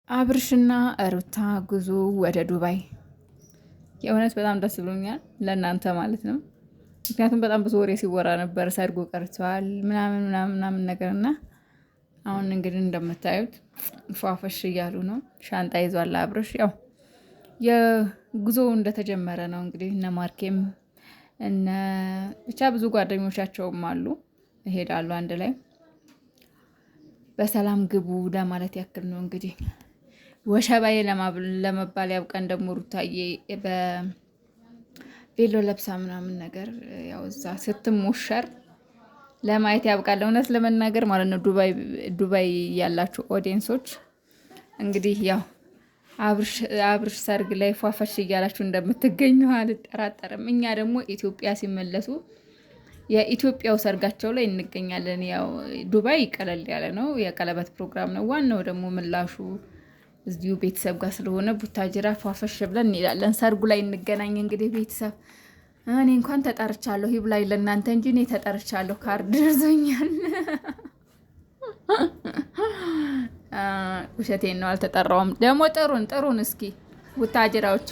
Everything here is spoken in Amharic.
አብርሽና ሩታ ጉዞ ወደ ዱባይ የእውነት በጣም ደስ ብሎኛል፣ ለእናንተ ማለት ነው። ምክንያቱም በጣም ብዙ ወሬ ሲወራ ነበር፣ ሰርጉ ቀርተዋል ምናምን ምናምን ምናምን ነገር እና አሁን እንግዲህ እንደምታዩት ፏፈሽ እያሉ ነው። ሻንጣ ይዟል አብርሽ። ያው የጉዞ እንደተጀመረ ነው እንግዲህ እነ ማርኬም እነ ብቻ ብዙ ጓደኞቻቸውም አሉ፣ ይሄዳሉ አንድ ላይ። በሰላም ግቡ ለማለት ያክል ነው እንግዲህ ወሸባዬ ለመባል ያብቃን። ደግሞ ሩታዬ በቬሎ ለብሳ ምናምን ነገር ያው እዛ ስትሞሸር ለማየት ያብቃል። እውነት ለመናገር ማለት ነው ዱባይ ያላችሁ ኦዲየንሶች እንግዲህ ያው አብርሽ ሰርግ ላይ ፏፈሽ እያላችሁ እንደምትገኙ አልጠራጠርም። እኛ ደግሞ ኢትዮጵያ ሲመለሱ የኢትዮጵያው ሰርጋቸው ላይ እንገኛለን። ያው ዱባይ ቀለል ያለ ነው፣ የቀለበት ፕሮግራም ነው። ዋናው ደግሞ ምላሹ እዚሁ ቤተሰብ ጋር ስለሆነ ቡታጅራ ፏፈሽ ብለን እንሄዳለን። ሰርጉ ላይ እንገናኝ እንግዲህ ቤተሰብ። እኔ እንኳን ተጠርቻለሁ፣ ይብላኝ ለእናንተ እንጂ እኔ ተጠርቻለሁ። ካርድ ደርሶኛል። ውሸቴን ነው፣ አልተጠራውም። ደግሞ ጥሩን እስኪ ቡታጅራዎች